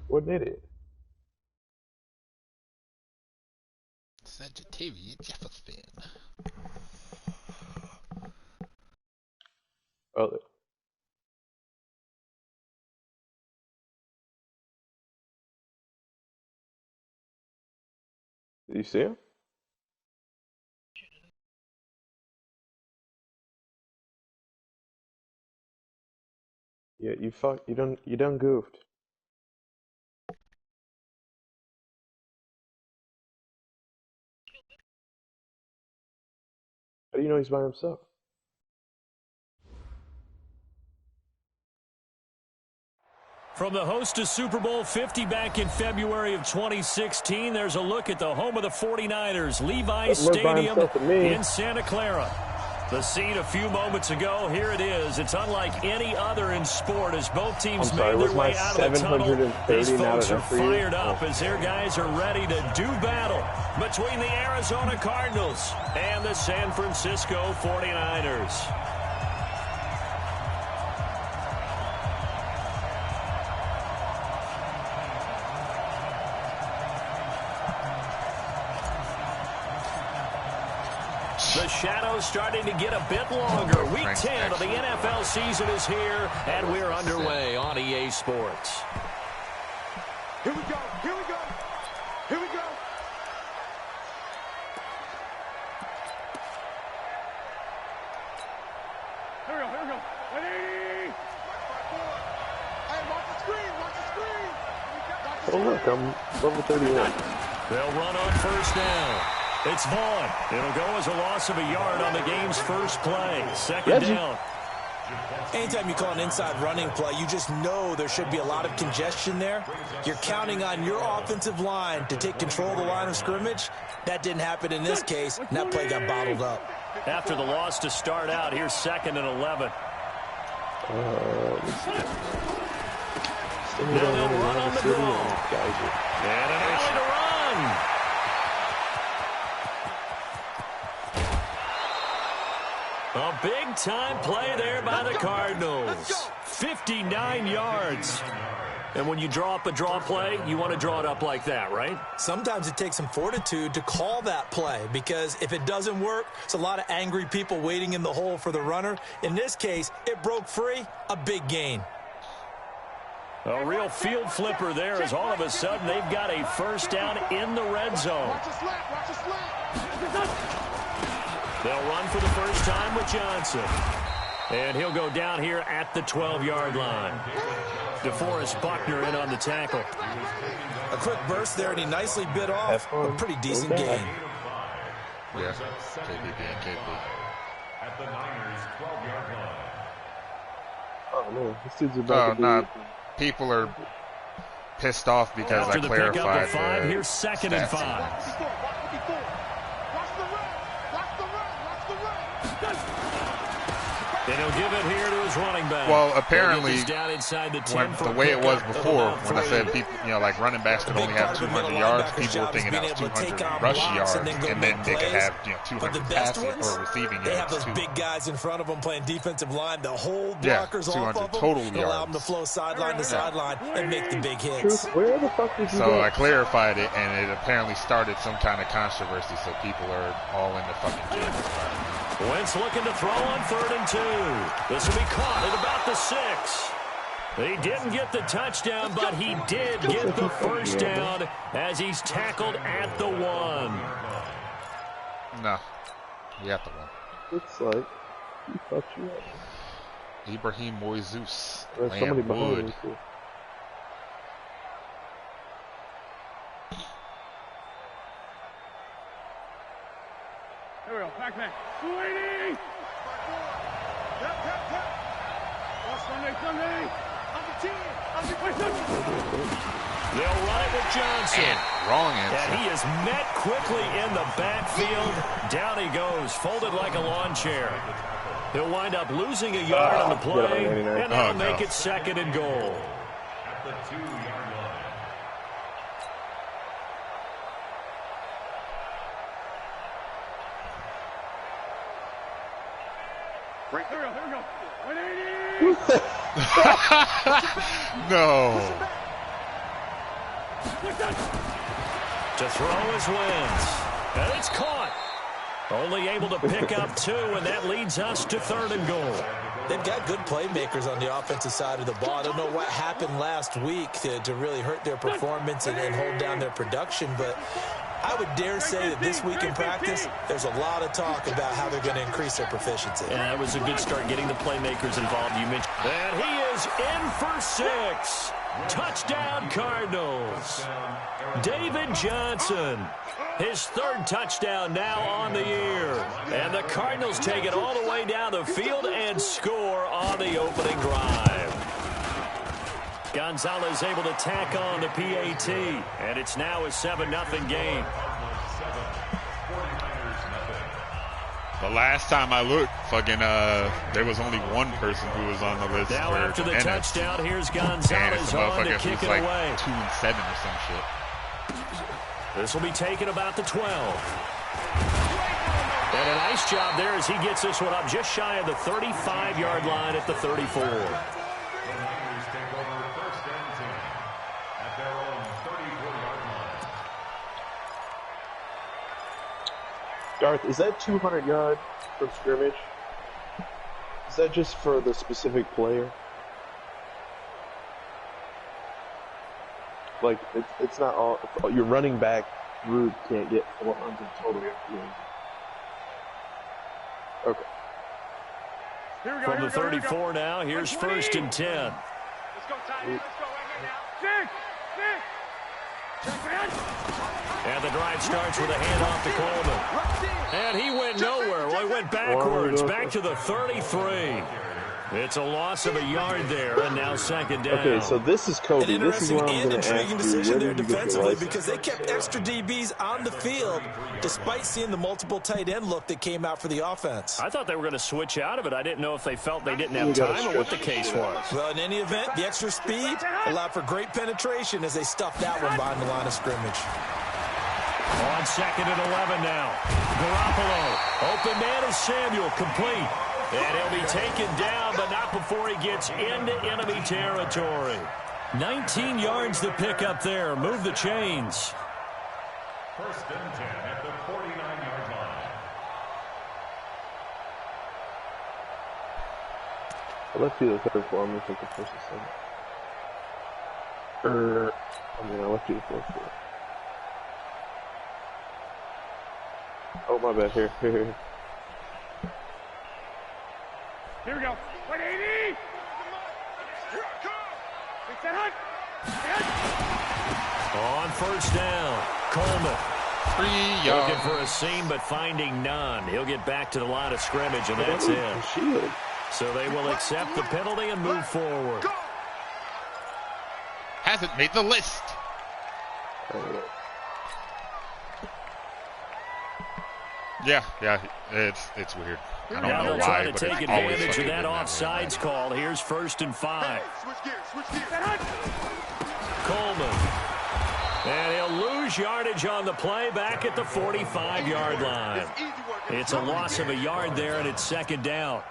What did it? Sagittarius Jefferson. Oh. Did you see him? Yeah, you done goofed. How do you know he's by himself? From the host to Super Bowl 50 back in February of 2016, there's a look at the home of the 49ers, Levi's Stadium in Santa Clara. The scene a few moments ago, here it is. It's unlike any other in sport as both teams made their way out of the tunnel. These folks are fired up as their guys are ready to do battle between the Arizona Cardinals and the San Francisco 49ers. The shadow's starting to get a bit longer. Week 10 of the NFL season is here, and we're underway on EA Sports. Here we go, here we go, here we go. Here we go, here we go. 180. Hey, watch the screen, watch the screen. Oh, look, I'm level 31. They'll run on first down. It's Vaughn. It'll go as a loss of a yard on the game's first play. Second down. Anytime you call an inside running play, you just know there should be a lot of congestion there. You're counting on your offensive line to take control of the line of scrimmage. That didn't happen in this case, and that play got bottled up. After the loss to start out, here's 2nd and 11. Now they'll run on the draw. And an alley to run. A big-time play there by the Cardinals. 59 yards. And when you draw up a draw play, you want to draw it up like that, right? Sometimes it takes some fortitude to call that play because if it doesn't work, it's a lot of angry people waiting in the hole for the runner. In this case, it broke free, a big gain. A real field flipper there as all of a sudden they've got a first down in the red zone. They'll run for the first time with Johnson. And he'll go down here at the 12-yard line. DeForest Buckner in on the tackle. A quick burst there, and he nicely bit off a pretty decent gain. Yeah, KB being KB. At the Niners' 12-yard line. Oh, no, this dude's about to be... People are pissed off because I clarified the 5, here's 2nd and 5. And he'll give it here to his running back. Well, apparently, down inside the, the way it was before, when I said people, like running backs could only have 200 yards, people were thinking that was 200 rush yards, and then they could have 200 passing or receiving yards. They have those big guys in front of them playing defensive line. The whole blockers off of them, total allow them to flow sideline to sideline and make the big hits. Where the fuck did you go? I clarified it, and it apparently started some kind of controversy, so people are all in the fucking game. Wentz looking to throw on 3rd and 2. This will be caught at about the 6. He didn't get the touchdown, but he did get the first down as he's tackled at the 1. No, he at the 1. Looks like he fucked you up. Ibrahim Moises. There's somebody behind him too. Here we go, back. 280! Yep. Sunday. On the 10. They'll run it with Johnson. And wrong answer. And he is met quickly in the backfield. Down he goes, folded like a lawn chair. He'll wind up losing a yard on the play, and they'll make it 2nd and goal. At the 2-yard line. Right, here we go. 180! No. To throw his wins. And it's caught. Only able to pick up 2, and that leads us to 3rd and goal. They've got good playmakers on the offensive side of the ball. I don't know what happened last week to really hurt their performance and hold down their production, but I would dare say that this week in practice, there's a lot of talk about how they're going to increase their proficiency. And that was a good start getting the playmakers involved. You mentioned. And he is in for 6. Touchdown, Cardinals. David Johnson. His 3rd touchdown now on the year. And the Cardinals take it all the way down the field and score on the opening drive. Gonzalez able to tack on the PAT. And it's now a 7-0 game. The last time I looked, there was only one person who was on the list. Now after the touchdown, here's Gonzalez on to kick it away. 2-7 or some shit. This will be taken about the 12. And a nice job there as he gets this one up just shy of the 35-yard line at the 34. Darth, is that 200 yard from scrimmage? Is that just for the specific player? Like, it's not all. Your running back group can't get 400 total. Okay. From the 34 now, here's 1st and 10. Let's go, Ty. Let's go right here now. 6. And the drive starts with a handoff to Coleman. And he went nowhere. Well, he went backwards, back to the 33. It's a loss of a yard there, and now 2nd down. Okay, so this is Kobe. This is what I'm going to ask you. Decision there defensively because they kept extra DBs on the field despite seeing the multiple tight end look that came out for the offense. I thought they were going to switch out of it. I didn't know if they felt they didn't have time or what the case was. Well, in any event, the extra speed allowed for great penetration as they stuffed that one behind the line of scrimmage. On 2nd and 11 now. Garoppolo. Open man is Samuel. Complete. And he'll be taken down, but not before he gets into enemy territory. 19 yards to pick up there. Move the chains. 1st and 10 at the 49-yard line. I left you the 3rd for me for the 1st and 2nd. I left you the 4th for it. Oh, my bad. Here. Here we go. 180. Here I come. Take that hunt. On 1st down, Coleman. 3 yards. Looking for a seam, but finding none. He'll get back to the line of scrimmage, and that's it. So they will accept the penalty and move forward. Hasn't made the list. Yeah, it's weird. I don't know why, trying to but take it's always advantage of that fucking offsides call. Here's 1st and 5. Switch gears. Coleman. And he'll lose yardage on the play back at the 45-yard line. It's a loss of a yard there, and it's 2nd down.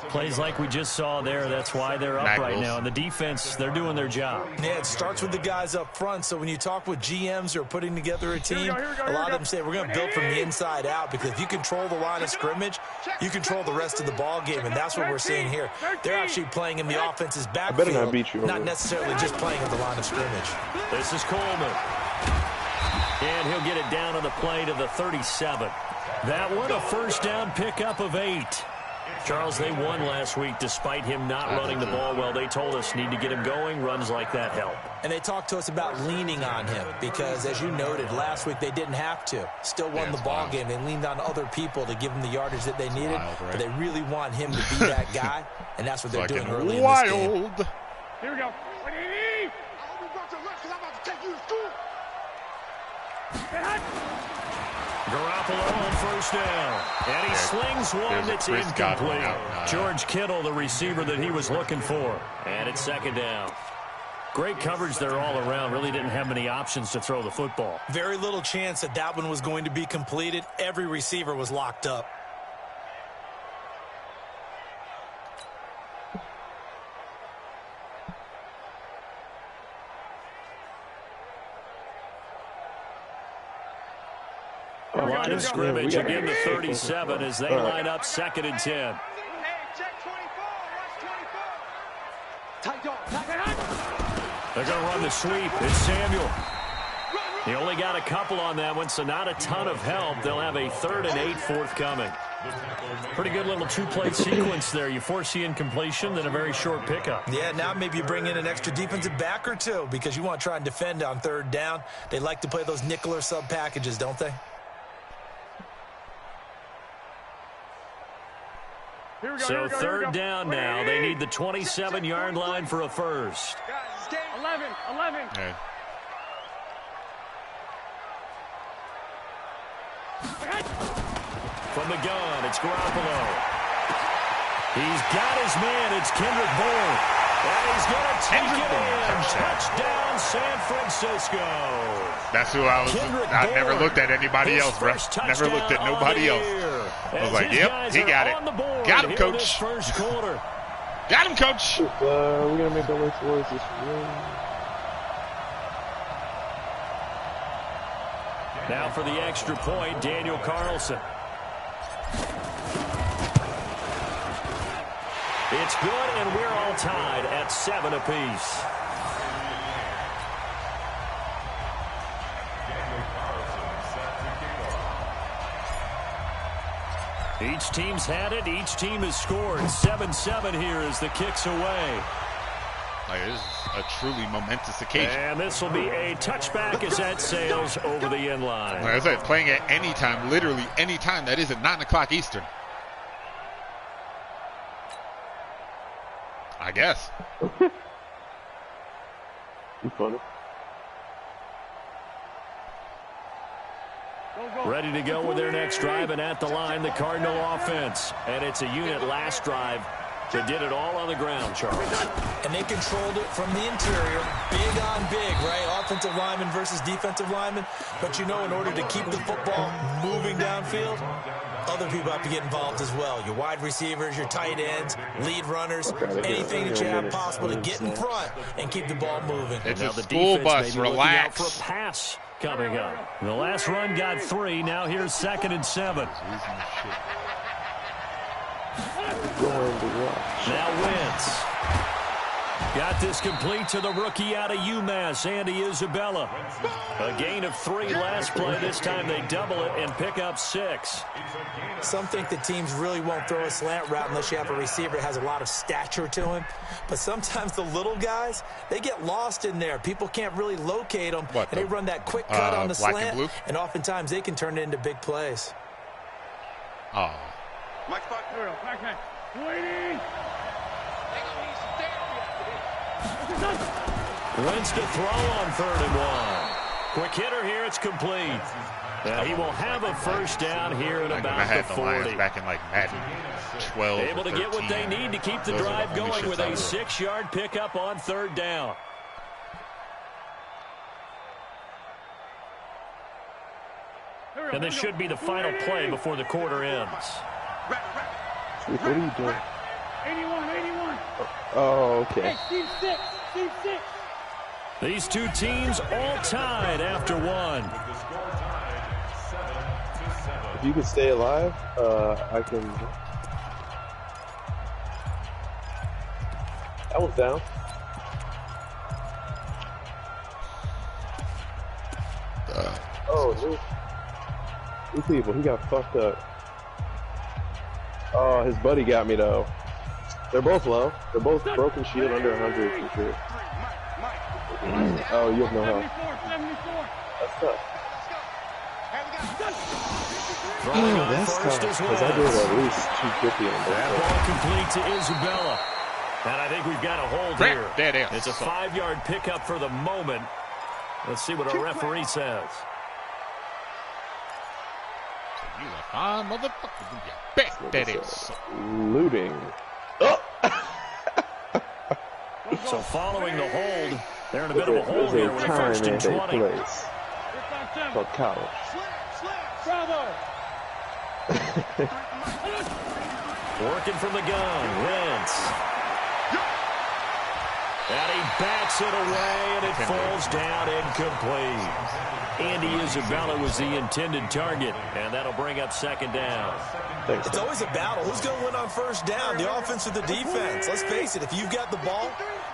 Plays like we just saw there. That's why they're up right now. And the defense, they're doing their job. Yeah, it starts with the guys up front. So when you talk with GMs who are putting together a team, a lot of them say we're going to build from the inside out because if you control the line of scrimmage, you control the rest of the ball game. And that's what we're seeing here. They're actually playing in the offense's backfield, not necessarily just playing in the line of scrimmage. This is Coleman. And he'll get it down on the play to the 37. That one, a 1st down pickup of 8. Charles, they won last week despite him not running the ball well. They told us need to get him going. Runs like that help. And they talked to us about leaning on him because, as you noted, last week they didn't have to. Still won the ball game. They leaned on other people to give them the yardage that they needed. But they really want him to be that guy, and that's what they're doing early in this game. Here we go. 180. I hope you brought your lunch because I'm about to take you to school. Garoppolo on 1st down. And he slings one that's incomplete. George Kittle, the receiver that he was looking for. And it's 2nd down. Great coverage there all around. Really didn't have many options to throw the football. Very little chance that that one was going to be completed. Every receiver was locked up. Line of scrimmage again to 37 as they line up 2nd and 10. They're going to run the sweep. It's Samuel. He only got a couple on that one, so not a ton of help. They'll have a 3rd and 8 forthcoming. Pretty good little two-play sequence there. You force the incompletion, then a very short pickup. Yeah, now maybe you bring in an extra defensive back or two because you want to try and defend on 3rd down. They like to play those nickel or sub packages, don't they? So 3rd down now. They need the 27-yard line for a first. 11. Yeah. From the gun, it's Garoppolo. He's got his man. It's Kendrick Bourne. And he's going to take it in. Touchdown, San Francisco. That's who I never looked at anybody else, bro. Never looked at nobody else. I was like, yep, he got it. Got him, coach. First quarter. Got him, coach. We're going to make our way towards this room. Now for the extra point, Daniel Carlson. It's good, and we're all tied at 7 apiece. Each team's had it. Each team has scored. 7-7 here as the kick's away. Like, this is a truly momentous occasion. And this will be a touchback as that sails over the end line. Like I said, playing at any time, literally any time. That is at 9 o'clock Eastern. I guess. You funny. Ready to go with their next drive, and at the line, the Cardinal offense. And it's a unit last drive that did it all on the ground, Charles. And they controlled it from the interior. Big on big, right? Offensive lineman versus defensive lineman. But you know, in order to keep the football moving downfield, other people have to get involved as well. Your wide receivers, your tight ends, lead runners, anything that you have possible to get in front and keep the ball moving. It's now a the school defense bus. may be looking out for Relax. a pass coming up. The last run got 3. Now here's 2nd and 7. Now Wentz. Got this complete to the rookie out of UMass, Andy Isabella. A gain of 3 last play. This time they double it and pick up 6. Some think that teams really won't throw a slant route unless you have a receiver that has a lot of stature to him. But sometimes the little guys, they get lost in there. People can't really locate them. What, and they run that quick cut on the black and slant. blue? And oftentimes they can turn it into big plays. Oh. Mike Spot, back. Waiting. Wentz to throw on 3rd and 1. Quick hitter here. It's complete. Now he will have a first down here at about the 40. Back in like Madden 12. Able to get what they need to keep the drive going with a 6-yard pickup on 3rd down. And this should be the final play before the quarter ends. What are you doing? 81. Oh, okay. Hey, Steve 6. These two teams all tied after 1. If you can stay alive, I can. That one's down. Oh, new people. He got fucked up. Oh, his buddy got me though. They're both low. They're both broken shield under 100 for sure. Oh, you have no health. That's tough. Oh, that's tough, because I did at least 250 on that both. ball complete to Isabella. And I think we've got a hold here. There it is. It's a 5-yard pickup for the moment. Let's see what our referee says. You a fine motherfucker. You bet that is. Looting. Oh! So following the hold, they're in a bit of a hole here with a time 1st and 20. place called college. Working from the gun, Wentz. And he bats it away, and it falls down incomplete. Andy Isabella was the intended target, and that'll bring up second down. It's always a battle. Who's going to win on first down, the offense or the defense? Let's face it, if you've got the ball,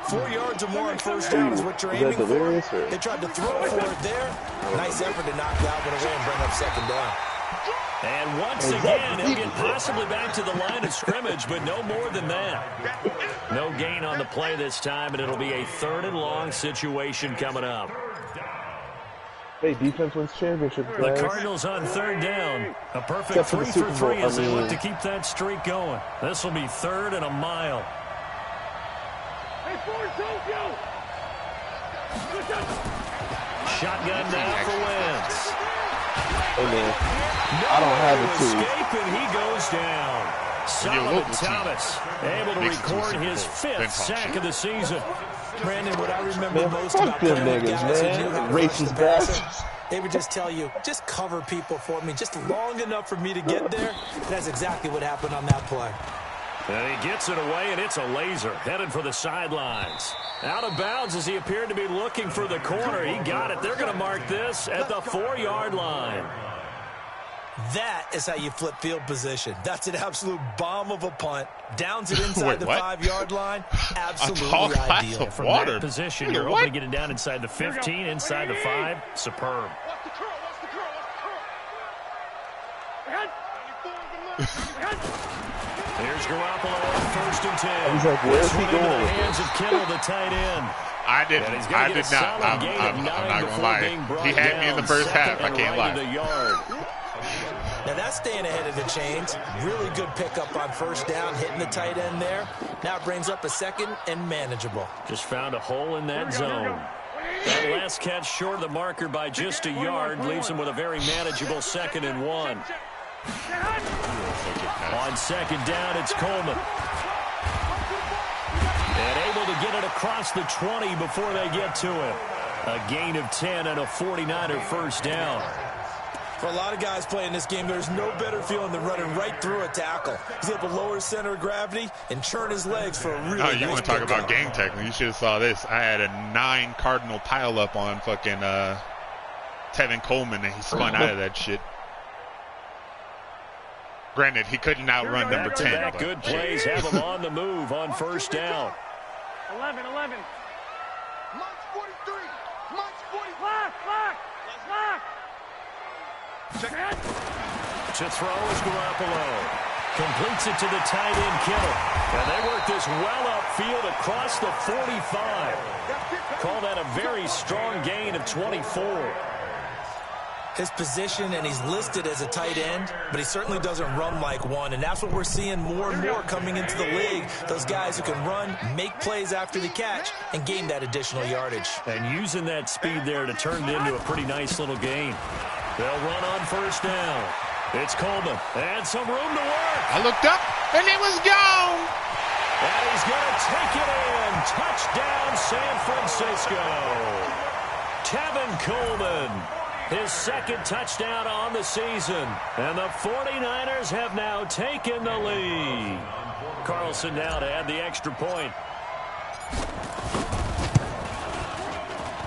4 yards or more on first down is what you're aiming for. They tried to throw for it there. Nice effort to knock that one away and bring up second down. And once again, he'll get possibly back to the line of scrimmage, but no more than that. No gain on the play this time, and it'll be a 3rd and long situation coming up. Hey, defense wins championship. The Cardinals on 3rd down. A perfect 3 for 3 as they look to keep that streak going. This will be 3rd and a mile. Shotgun down for Wentz. Hey, man. I don't have it, too. Escape, and he goes down. Solomon Thomas able to record his 5th sack of the season. Brandon, what I remember most about them niggas, man, racist bastards. They would just tell you, just cover people for me, just long enough for me to get there. That's exactly what happened on that play. And he gets it away, and it's a laser headed for the sidelines. Out of bounds as he appeared to be looking for the corner. He got it. They're going to mark this at the 4-yard line. That is how you flip field position. That's an absolute bomb of a punt. Downs it inside the 5-yard line. Absolutely ideal. From that position, you're hoping to get it down inside the 15, inside the 5. Superb. Here's Garoppolo on 1st and 10. He's like, where's he going? In the hands of Kittle, the tight end. I did not. I'm not going to lie. He had me in the first half. I can't lie. Now that's staying ahead of the chains. Really good pickup on first down, hitting the tight end there. Now it brings up a 2nd and manageable. Just found a hole in that zone. That last catch short of the marker by just a yard leaves him with a very manageable 2nd and 1. On 2nd down, it's Coleman. And able to get it across the 20 before they get to it. A gain of 10 and a 49er first down. For a lot of guys playing this game, there's no better feeling than running right through a tackle. He's able to lower his center of gravity and churn his legs for a really nice you want to talk about game tackling? You should have saw this. I had a 9 Cardinal pile-up on fucking Tevin Coleman, and he spun out of that shit. Granted, he couldn't outrun number 10. But good plays have him on the move on first down. 11. March 43. March 40. Lock. To throw is Garoppolo. Completes it to the tight end, Kittle. And they work this well upfield across the 45. Call that a very strong gain of 24. His position, and he's listed as a tight end, but he certainly doesn't run like one, and that's what we're seeing more and more coming into the league. Those guys who can run, make plays after the catch, and gain that additional yardage. And using that speed there to turn it into a pretty nice little gain. They'll run on first down. It's Coleman, and some room to work. I looked up, and it was gone. And he's going to take it in. Touchdown, San Francisco. Tevin Coleman. His 2nd touchdown on the season. And the 49ers have now taken the lead. Carlson now to add the extra point.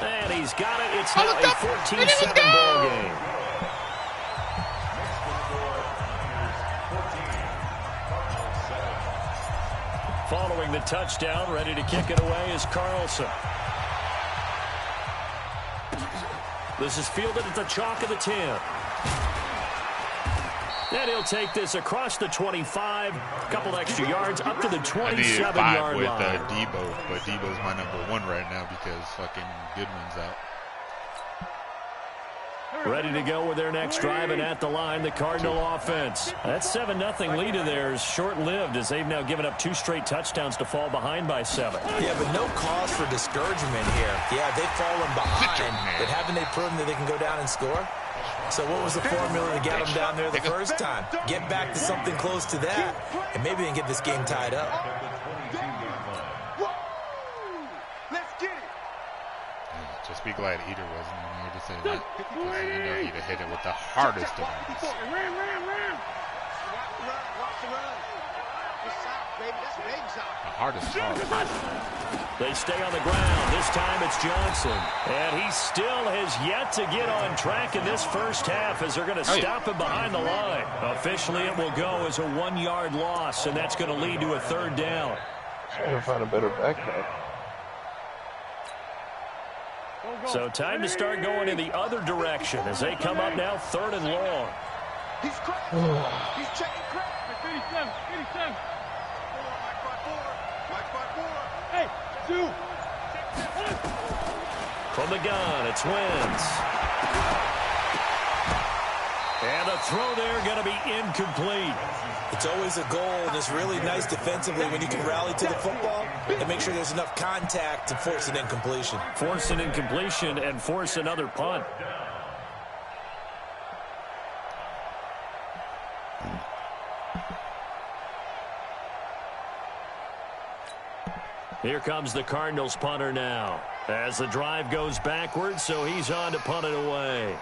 And he's got it. It's now a 14-7 ball game. Following the touchdown, ready to kick it away is Carlson. This is fielded at the chalk of the 10. And he'll take this across the 25, a couple extra yards, up to the 27-yard line. I needed 5 with Debo, but Debo's my number 1 right now because fucking Goodwin's out. Ready to go with their next drive, and at the line, the Cardinal offense. That 7-0 lead of theirs short-lived as they've now given up 2 straight touchdowns to fall behind by 7. Yeah, but no cause for discouragement here. Yeah, they've fallen behind, but haven't they proven that they can go down and score? So what was the formula to get them down there the first time? Get back to something close to that, and maybe they can get this game tied up. Let's get it. Just be glad Eater wasn't in here to say that. Because you know he'd have hit it with the hardest of ones. The hardest part. They stay on the ground. This time it's Johnson. And he still has yet to get on track in this first half as they're going to stop him behind the line. Officially, it will go as a 1-yard loss, and that's going to lead to a 3rd down. Trying to find a better backpack. So time to start going in the other direction as they come up now 3rd and long. He's cracked. He's checking crack. 87, 87. Hey, 2. From the gun, it's Wentz. And the throw there going to be incomplete. It's always a goal, and it's really nice defensively when you can rally to the football and make sure there's enough contact to force an incompletion. Force an incompletion and force another punt. Here comes the Cardinals punter now as the drive goes backwards, so he's on to punt it away.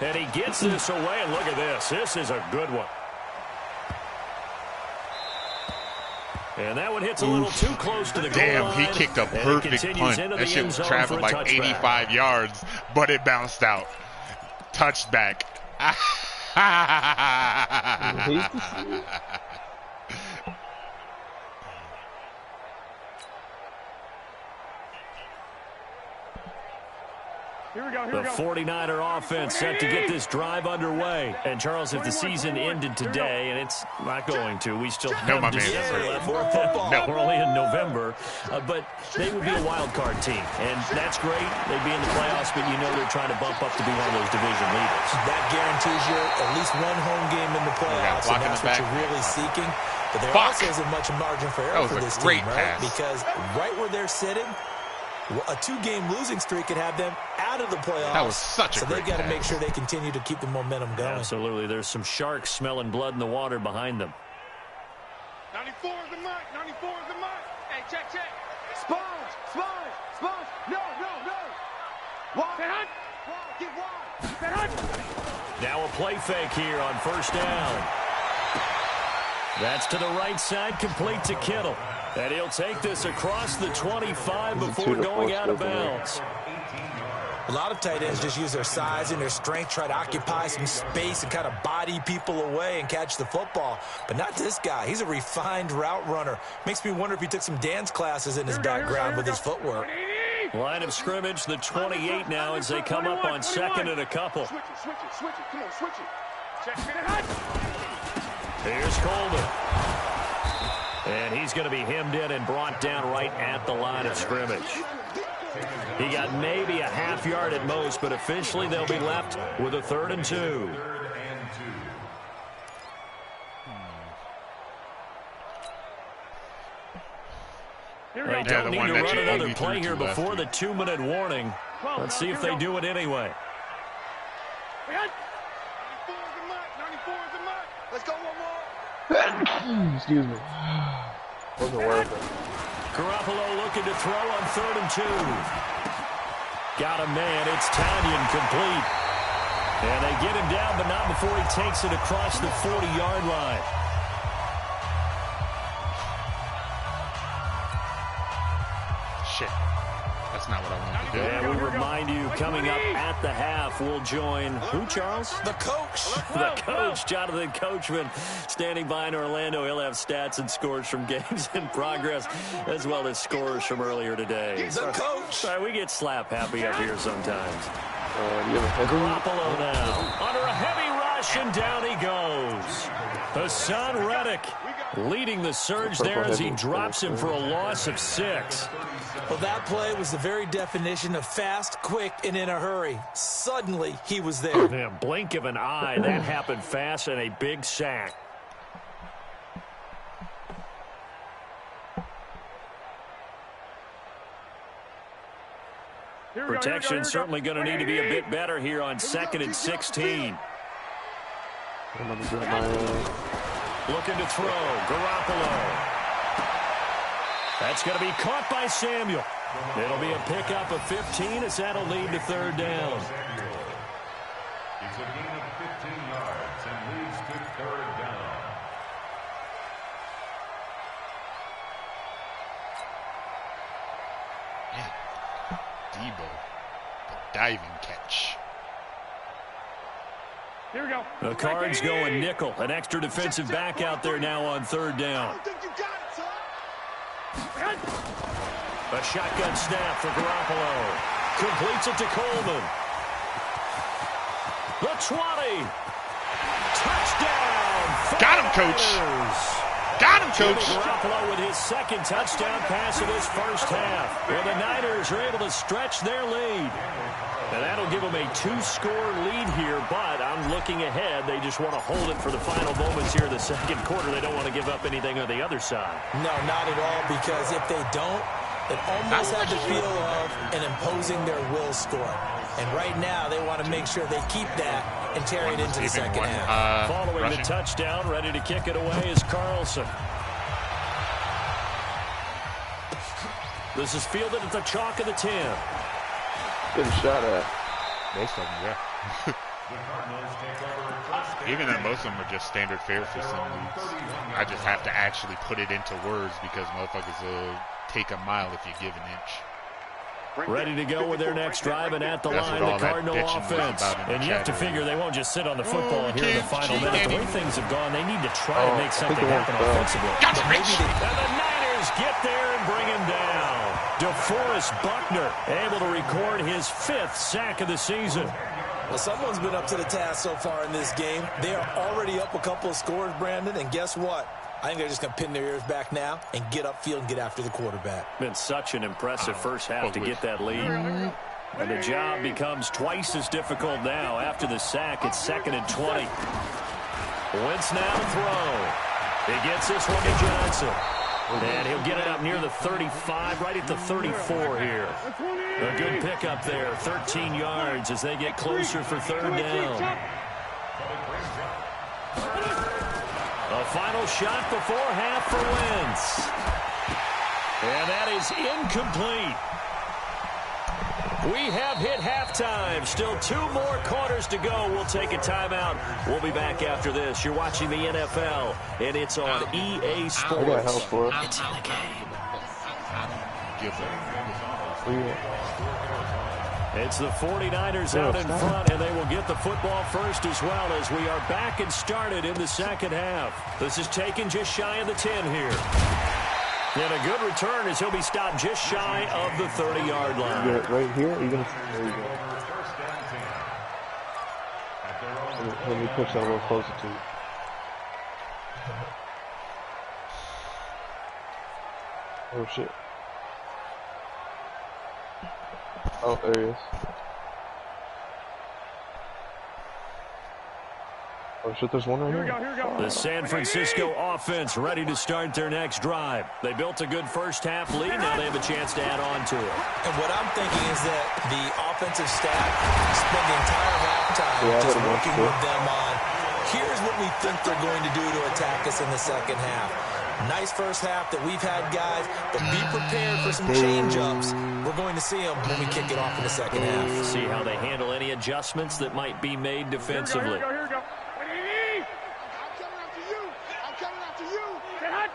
And he gets this away, and look at this. This is a good one. And that one hits a little too close to the goal line. Damn, he kicked a perfect punt. That shit was traveling like 85 yards, but it bounced out. Touchback. The 49er offense set to get this drive underway. And, Charles, if the season ended today, and it's not going to, we still have December left. We're only in November. But they would be a wild card team. And that's great. They'd be in the playoffs, but you know they're trying to bump up to be one of those division leaders. That guarantees you at least one home game in the playoffs, and that's what you're really seeking. But there also isn't much margin for error for this team, right? Because right where they're sitting, a 2-game losing streak could have them out of the playoffs. That was such a great So they've got to make sure they continue to keep the momentum going. Absolutely. There's some sharks smelling blood in the water behind them. 94 is the mark. 94 is the mark. Hey, check. Sponge. No. Walk. Get wide. Now a play fake here on 1st down. That's to the right side, complete to Kittle. And he'll take this across the 25 before going out of bounds. A lot of tight ends just use their size and their strength, try to occupy some space and kind of body people away and catch the football. But not this guy. He's a refined route runner. Makes me wonder if he took some dance classes in his background with his footwork. Line of scrimmage, the 28 now as they come up on 2nd and a couple. Switch it. Come on, switch it. Check it. Here's Coleman. And he's going to be hemmed in and brought down right at the line of scrimmage. He got maybe a half yard at most, but officially they'll be left with a 3rd and 2. They don't need to run another play here before the 2-minute warning. Let's see if they do it anyway. 94 is the mark. Let's go one more. Excuse me. Wasn't worth it. Garoppolo looking to throw on 3rd and 2. Got a man. It's Tanyan complete. And they get him down, but not before he takes it across the 40-yard line. Shit. That's not what I wanted to do. And we remind you, coming up at the half, we'll join who, Charles? The coach. The coach, Jonathan Coachman, standing by in Orlando. He'll have stats and scores from games in progress, as well as scores from earlier today. The coach. Sorry, we get slap happy up here sometimes. Garoppolo now, under a heavy rush, and down he goes. Hassan Reddick leading the surge there as he drops him for a loss of 6. Well, that play was the very definition of fast, quick, and in a hurry. Suddenly, he was there. Yeah, blink of an eye. That happened fast, and a big sack. Protection certainly going to need to be a bit better here on 2nd and 16. Looking to throw. Garoppolo. That's going to be caught by Samuel. It'll be a pickup of 15 as that'll lead to 3rd down. It's a gain of 15 yards and leads to 3rd Debo, the diving catch. Here we go. The Cards going nickel. An extra defensive back out there now on third down. A shotgun snap for Garoppolo. Completes it to Coleman. The 20. Touchdown. Got him, Coach. Got him, Coach. Garoppolo with his second touchdown pass of this first half. Well, the Niners are able to stretch their lead. And that'll give them a 2-score lead here, but I'm looking ahead. They just want to hold it for the final moments here in the second quarter. They don't want to give up anything on the other side. No, not at all, because if they don't, it almost had the feel of an imposing their will score. And right now, they want to make sure they keep that and carry it into the second half. Following the touchdown, ready to kick it away is Carlson. This is fielded at the chalk of the 10. Good shot at. Most of them, yeah. Even though most of them are just standard fare for some leagugues. I just have to actually put it into words because motherfuckers will take a mile if you give an inch. Ready to go with their next drive, and at the line, the Cardinal offense. And you have to figure they won't just sit on the football here in the final minute. The way things have gone, they need to try to make something happen offensively. Gotcha, And the Niners get there and bring him down. DeForest Buckner able to record his 5th sack of the season. Well, someone's been up to the task so far in this game. They are already up a couple of scores, Brandon, and guess what? I think they're just going to pin their ears back now and get upfield and get after the quarterback. Been such an impressive first half to get that lead. And the job becomes twice as difficult now. After the sack, it's 2nd and 20. Wentz now to throw. He gets this one to Johnson. And he'll get it up near the 35, right at the 34 here. A good pickup there, 13 yards as they get closer for third down. A final shot before half for Wentz. And that is incomplete. We have hit halftime. Still 2 more quarters to go. We'll take a timeout. We'll be back after this. You're watching the NFL, and it's on EA Sports. I got help for it. It's in the game. It's the 49ers out in front, and they will get the football first as well as we are back and started in the second half. This is taken just shy of the 10 here. And a good return as he'll be stopped just shy of the 30-yard line. Yeah, right here, you're gonna. There you go. Let me push that a little closer to you. Oh shit. Oh, there he is. Oh shit, there's one right here. Here we go. The San Francisco offense ready to start their next drive. They built a good first half lead. Now they have a chance to add on to it. And what I'm thinking is that the offensive staff spend the entire halftime just working with them on, here's what we think they're going to do to attack us in the second half. Nice first half that we've had, guys, but be prepared for some change-ups. We're going to see them when we kick it off in the second half. See how they handle any adjustments that might be made defensively. Here we go. I'm coming after you. Say hot.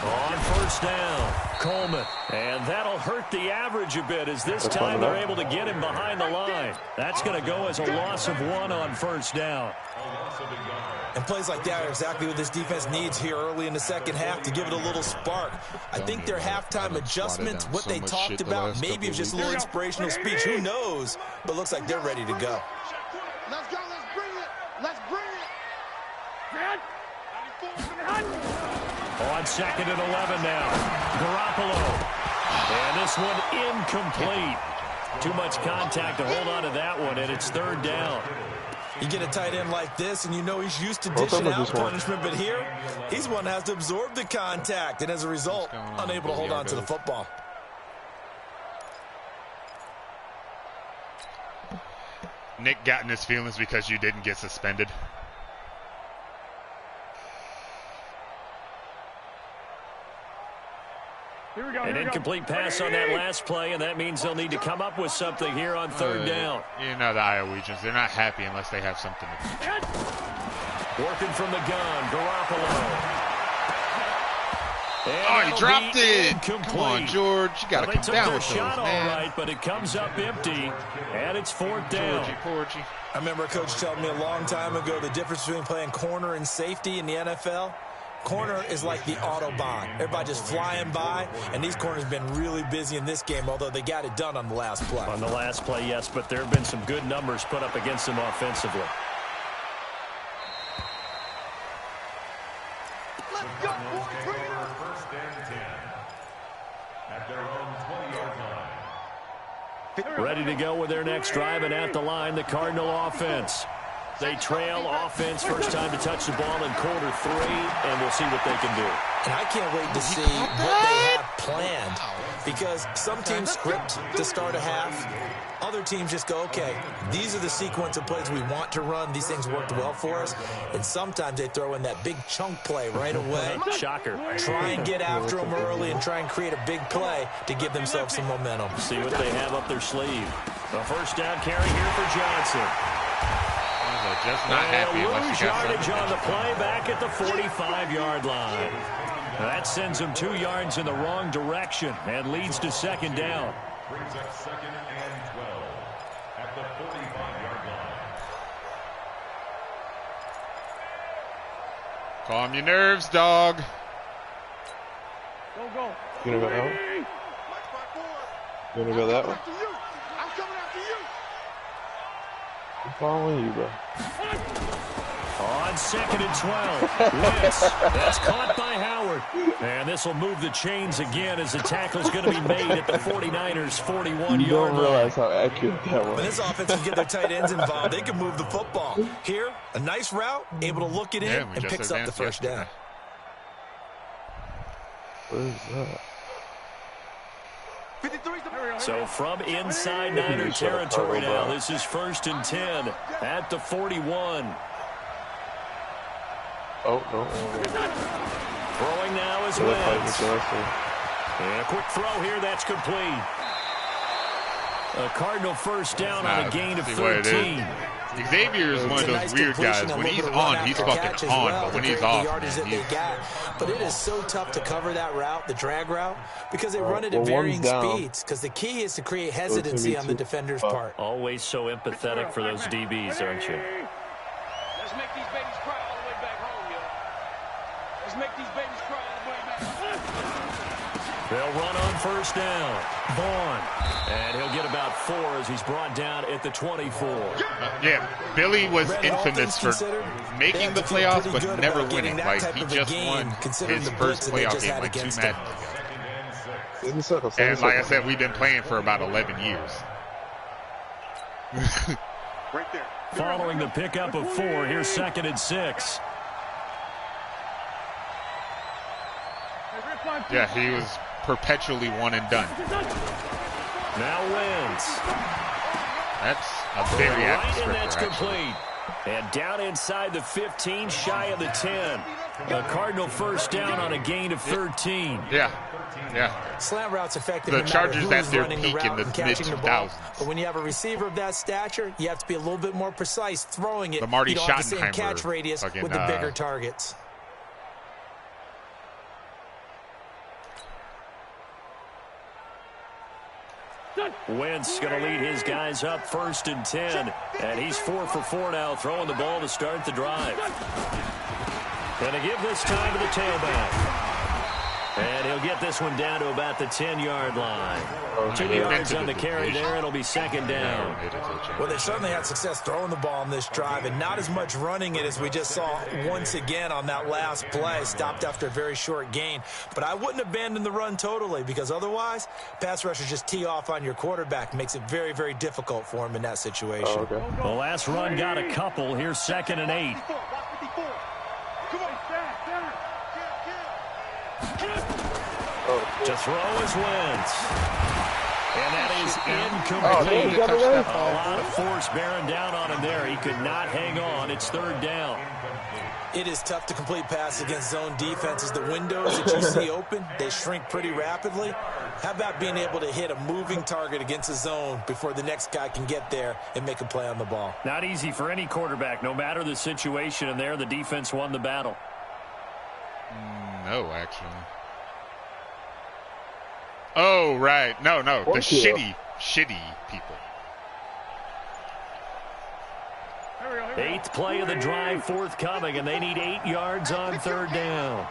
On first down, Coleman. And that'll hurt the average a bit as this time they're able to get him behind the line. That's going to go as a loss of 1 on first down. And plays like that are exactly what this defense needs here early in the second half to give it a little spark. I think their halftime adjustments, what they talked about, maybe it's just a little inspirational speech. Who knows? But looks like they're ready to go. Let's go. Let's bring it. Let's bring it. On 2nd and 11 now, Garoppolo. And this one incomplete. Too much contact to hold on to that one, and it's third down. You get a tight end like this, and you know he's used to dishing out punishment, but here, he's one that has to absorb the contact, and as a result, unable to hold on to the football. Nick got in his feelings because you didn't get suspended. An incomplete pass on that last play, and that means they'll need to come up with something here on third down. You know the Iowegians, they're not happy unless they have something to do. Working from the gun, Garoppolo. Oh, he dropped it. Come on, George. You got to come down with those, man. All right, but it comes up empty, and it's 4th down. Porgy. I remember a coach telling me a long time ago the difference between playing corner and safety in the NFL. Corner is like the Autobahn. Everybody just flying by, and these corners have been really busy in this game, although they got it done on the last play. On the last play, yes, but there have been some good numbers put up against them offensively. Let's go, boys. Bring it on. First and 10 at their own 20-yard line. Ready to go with their next drive, and at the line, the Cardinal offense. They trail offense, first time to touch the ball in quarter 3, and we'll see what they can do. And I can't wait to see what they have planned, because some teams script to start a half. Other teams just go, okay, these are the sequence of plays we want to run. These things worked well for us. And sometimes they throw in that big chunk play right away. Shocker. Try and get after them early and try and create a big play to give themselves some momentum. See what they have up their sleeve. A first down carry here for Johnson. Just not happy unless you got yardage on the play back at the 45-yard line. That sends them 2 yards in the wrong direction and leads to 2nd down. Brings up 2nd and 12 at the 45-yard line. Calm your nerves, dog. Go. You gonna go that way? You gonna go that way? I'm coming after you. I'm following you, bro. On 2nd and 12. Wentz. That's caught by Howard. And this will move the chains again as the tackle's going to be made at the 49ers' 41-yard line. You don't realize how accurate that was. When this offense can get their tight ends involved, they can move the football. Here, a nice route, able to look it in, and picks up the first down. What is that? So from inside Niner territory now, this is 1st and 10 at the 41. Oh, no. Throwing now is Wentz. And a quick throw here, that's complete. A Cardinal first down on a gain of 13. Xavier is one of those weird guys. When he's on, he's fucking on. But when he's off, man, But it is so tough to cover that route, the drag route, because they run it at varying speeds. Because the key is to create hesitancy on the defender's part. Always so empathetic for those DBs, aren't you? Let's make these babies cry all the way back home, yo. Let's make these babies cry all the way back home. They'll run on first down. Vaughn. And he'll get about 4 as he's brought down at the 24. Yeah, Billy was infamous for making the playoffs but never winning. Like, he just won his first playoff game like 2 Madden. And like I said, we've been playing for about 11 years. Right there. Following the pickup of 4, here's 2nd and 6. Yeah, he was perpetually one and done. Now Wentz. That's a very apt scripter, and that's actually. complete. And down inside the 15, shy of the 10. A Cardinal first down on a gain of 13. Yeah. Slant routes effective. The Chargers at their running peak in the mid-2000s. But when you have a receiver of that stature, you have to be a little bit more precise throwing it. The Marty you don't have the same Schottenheimer catch radius fucking, with the bigger targets. Wentz going to lead his guys up 1st and 10. And he's 4 for 4 now, throwing the ball to start the drive. Going to give this time to the tailback. And he'll get this one down to about the 10-yard line. 2 yards on the carry there. It'll be 2nd down. Well, they certainly had success throwing the ball on this drive, and not as much running it as we just saw once again on that last play. Stopped after a very short gain. But I wouldn't abandon the run totally, because otherwise, pass rushers just tee off on your quarterback. Makes it very, very difficult for him in that situation. The last run got a couple. Here's 2nd and 8. Come on, down. To throw is Wentz. And that is incomplete. A lot of force bearing down on him there. He could not hang on. It's 3rd down. It is tough to complete passes against zone defenses. The windows that you see open, they shrink pretty rapidly. How about being able to hit a moving target against a zone before the next guy can get there and make a play on the ball? Not easy for any quarterback, no matter the situation. And there, the defense won the battle. No, actually. Oh, right. No. The shitty people. 8th play of the drive forthcoming, and they need 8 yards on 3rd down.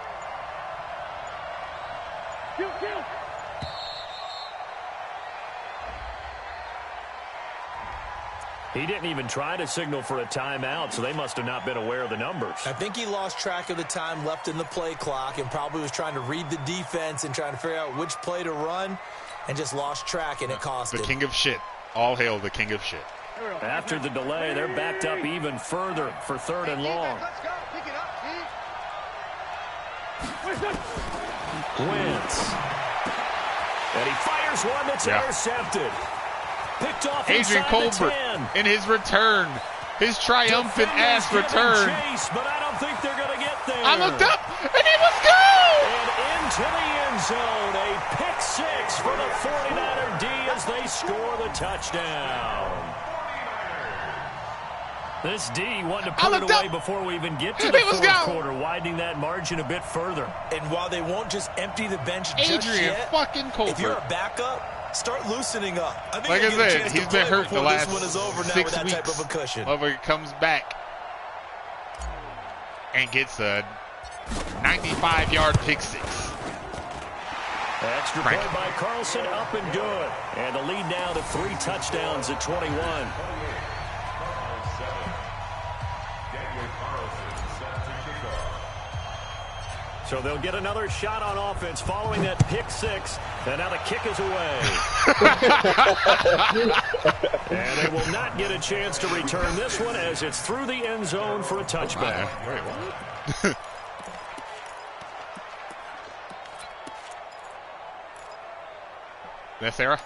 He didn't even try to signal for a timeout, so they must have not been aware of the numbers. I think he lost track of the time left in the play clock and probably was trying to read the defense and trying to figure out which play to run and just lost track, and it cost him. The king of shit. All hail the king of shit. After the delay, they're backed up even further for 3rd and long. Wentz. And he fires one that's intercepted. Picked off Adrian Colbert in his return. His triumphant ass return. Chase, but I don't think they're going to get there. I looked up, and he was gone! And into the end zone. A pick 6 for the 49er D as they score the touchdown. This D wanted to put it away before we even get to the 4th quarter, widening that margin a bit further. And while they won't just empty the bench just yet, fucking Colbert. if you're a backup, start loosening up. I think like I said, he's been hurt the last 6 weeks. Type of a cushion. Motherfucker comes back and gets a 95-yard pick 6. Extra point by Carlson, up and good. And the lead now to 3 touchdowns at 21. So they'll get another shot on offense following that pick 6. And now the kick is away. And they will not get a chance to return this one as it's through the end zone for a touchback. That's Sarah.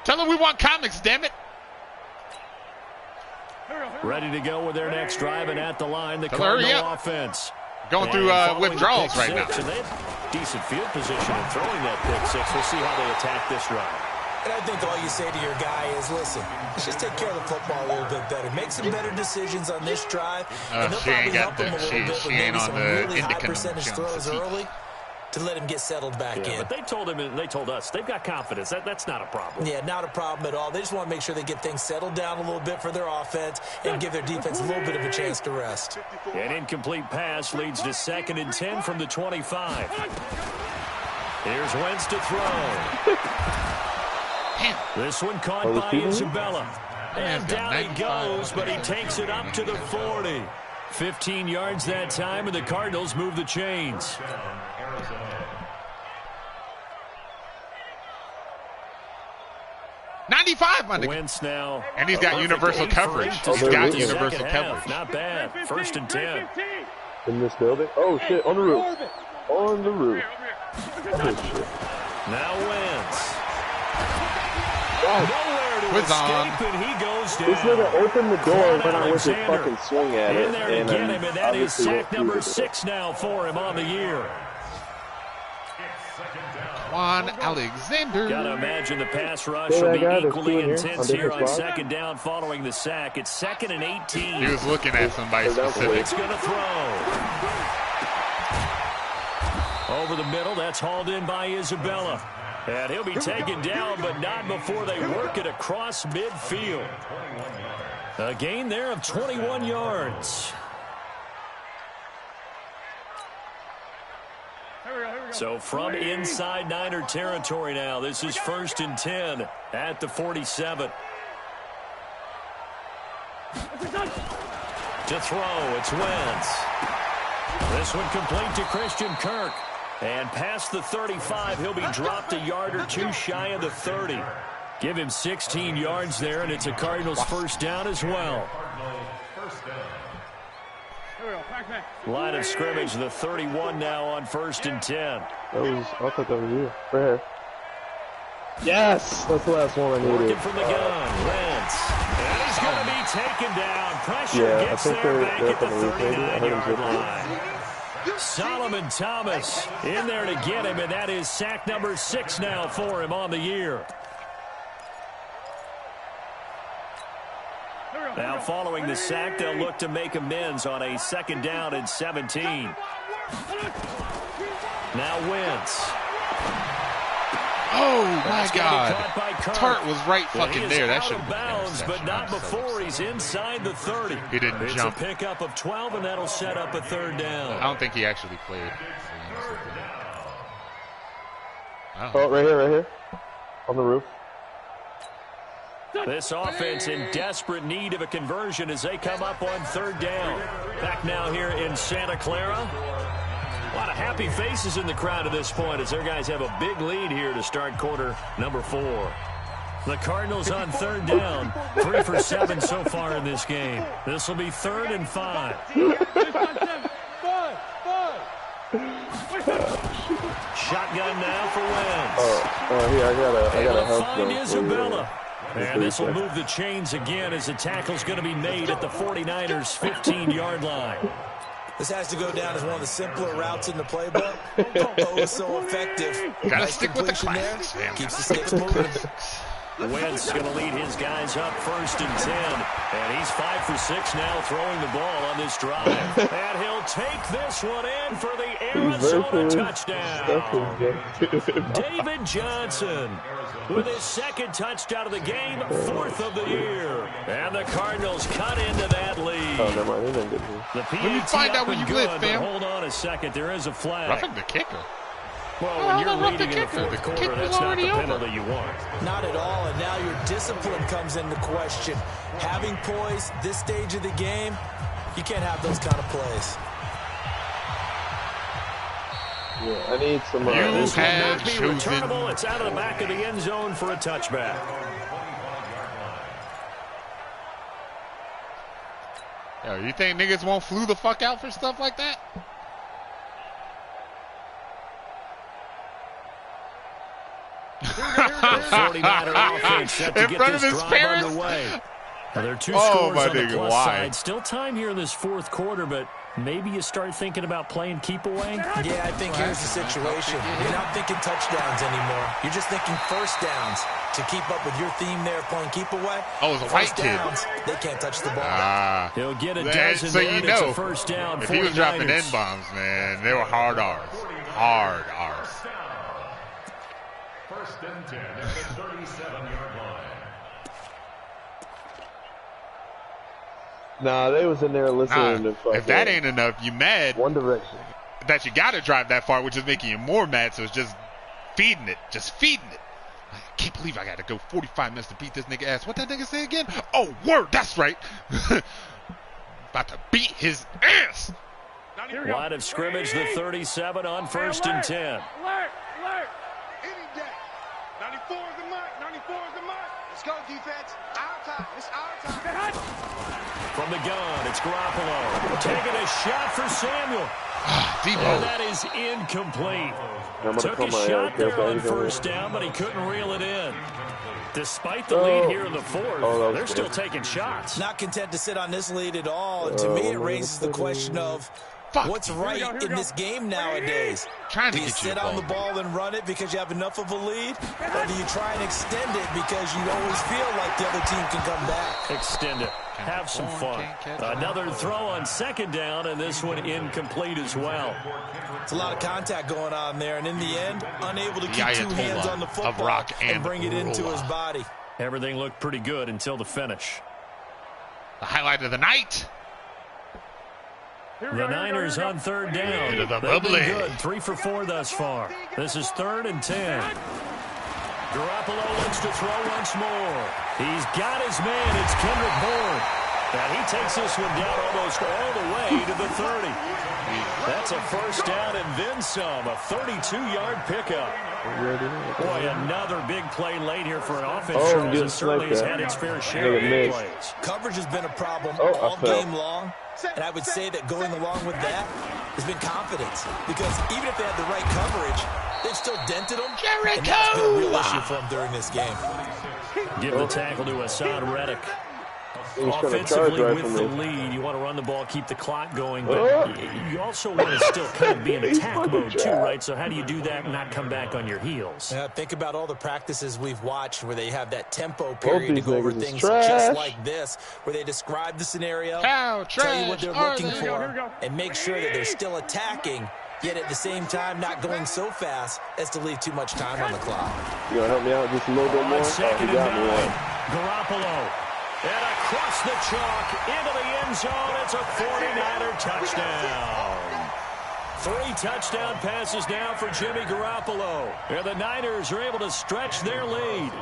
Tell them we want comics, damn it. Ready to go with their next drive, and at the line, the Cardinal offense. Going through withdrawals right now. And they have decent field position in throwing that pick 6. We'll see how they attack this drive. And I think all you say to your guy is, listen, let's just take care of the football a little bit better. Make some better decisions on this drive. And they'll probably help him a little bit with maybe some really high percentage throws early to let him get settled back in. But they told him and they told us they've got confidence. That's not a problem. Yeah, not a problem at all. They just want to make sure they get things settled down a little bit for their offense and give their defense a little bit of a chance to rest. An incomplete pass leads to 2nd and 10 from the 25. Here's Wentz to throw. This one caught by Isabella. And down he goes, but he takes it up to the 40. 15 yards that time, and the Cardinals move the chains. 95, my nigga. Wentz now. And he's got universal coverage. He's got universal coverage. Not bad. 1st and 10. In this building? Oh, shit. On the roof. On the roof. Oh, shit. Now Wentz. Nowhere to escape, and he goes down. This nigga opened the door when I went to fucking swing at it. In there to get him, and that is sack number 6 now for him on the year. Juan Alexander. Got to imagine the pass rush will be equally intense here on 2nd down following the sack. It's 2nd and 18. He was looking at somebody specific. It's going to throw. Over the middle, that's hauled in by Isabella. And he'll be taken down, but not before they work it across midfield. A gain there of 21 yards. So from inside Niner territory now, this is 1st and 10 at the 47. To throw, it's Wentz. This one complete to Christian Kirk. And past the 35, he'll be dropped a yard or 2 shy of the 30. Give him 16 yards there, and it's a Cardinals 1st down as well. Line of scrimmage, the 31 now on 1st and 10. I thought that was you. Right here. Yes! That's the last one I needed. Working from the gun, Wentz. And he's going to be taken down. Pressure gets there back at the 39-yard line. Solomon Thomas in there to get him, and that is sack number 6 now for him on the year. Now following the sack, they'll look to make amends on a 2nd down and 17. Now Wentz. Oh, my God. Tart was right fucking there. That should have been bounds, but not before he's inside the 30. He didn't jump. It's a pickup of 12, and that'll set up a 3rd down. I don't think he actually played. Oh, right here. On the roof. This offense in desperate need of a conversion as they come up on 3rd down. Back now here in Santa Clara. A lot of happy faces in the crowd at this point as their guys have a big lead here to start quarter number 4. The Cardinals on 3rd down. 3 for 7 so far in this game. This will be 3rd and 5. Shotgun now for Wentz. Here, I gotta help find Isabella. And this will move the chains again as the tackle's going to be made at the 49ers' 15-yard line. This has to go down as one of the simpler routes in the playbook. Oh, so effective. Gotta stick with the classics. Keeps the sticks moving. Wentz going to lead his guys up 1st and 10. And he's 5 for 6 now throwing the ball on this drive. And he'll take this one in for the Arizona touchdown. David Johnson with his 2nd touchdown of the game, 4th of the year. And the Cardinals cut into that lead. Oh, never mind. They didn't get me. The PAT Let me find out where you live, fam. Hold on a second. There is a flag. Roughing the kicker. Well, when you're leading in the 4th quarter, that's not the penalty you want. Not at all, and now your discipline comes into question. Having poise this stage of the game, you can't have those kind of plays. Yeah, I need some. This will not be returnable. It's out of the back of the end zone for a touchback. Yo, you think niggas won't flew the fuck out for stuff like that? The 49er offense set to get this drive underway. Now, there are 2 scores on the plus side. Still time here in this 4th quarter, but maybe you start thinking about playing keep away? Yeah, I think here's the situation. You're not thinking touchdowns anymore. You're just thinking 1st downs to keep up with your theme there, playing keep away. Oh, it's a white kid. They can't touch the ball. He'll get a dozen. So you know, it's a 1st down. If he was dropping N-bombs, man, they were hard R's. Hard R's. 1st and 10 at the 37-yard line. Nah, they was in there listening to fucking. If that ain't enough, you mad. One Direction. That you got to drive that far, which is making you more mad, so it's just feeding it. Just feeding it. I can't believe I got to go 45 minutes to beat this nigga ass. What that nigga say again? Oh, word, that's right. About to beat his ass. Line of scrimmage, the 37 on 1st and 10. Alert! Any day. 94 is the mark. 94 is the mark. Let's go, defense. Our time. It's our time. From the gun, it's Garoppolo. Taking a shot for Samuel. And that is incomplete. Took a shot there on 1st down, but he couldn't reel it in. Despite the lead here in the 4th, they're still taking shots. Not content to sit on this lead at all. And to me, it raises the question of what's right in this game nowadays. Do you sit on the ball and run it because you have enough of a lead? Or do you try and extend it because you always feel like the other team can come back? Extend it. Have some fun. Another throw on 2nd down, and this one incomplete as well. It's a lot of contact going on there, and in the end, unable to keep 2 hands on the football and bring it into his body. Everything looked pretty good until the finish. The highlight of the night. The Niners on 3rd down. They've been good. 3 for 4 thus far. This is 3rd and 10. Garoppolo looks to throw once more. He's got his man. It's Kendrick Bourne. And he takes this one down almost all the way to the 30. That's a 1st down and then some. A 32-yard pickup. Boy, another big play late here for an offense. Charles, it certainly has had its fair share of big plays. Coverage has been a problem all game long. And I would say that going along with that has been confidence. Because even if they had the right coverage, they've still dented them. And that's been a real issue for them during this game. Give the tackle to Hassan Reddick. Offensively, with the lead, you want to run the ball, keep the clock going, but you also want to still kind of be in attack mode too, right? So how do you do that and not come back on your heels? Think about all the practices we've watched where they have that tempo period to go over things just like this, where they describe the scenario, tell you what they're looking for, and make sure that they're still attacking yet at the same time not going so fast as to leave too much time on the clock. You gonna help me out just a little bit more? Second Oh, you got and me 9. one. Garoppolo. And across the chalk into the end zone. It's a 49er touchdown. 3 touchdown passes now for Jimmy Garoppolo. And the Niners are able to stretch their lead.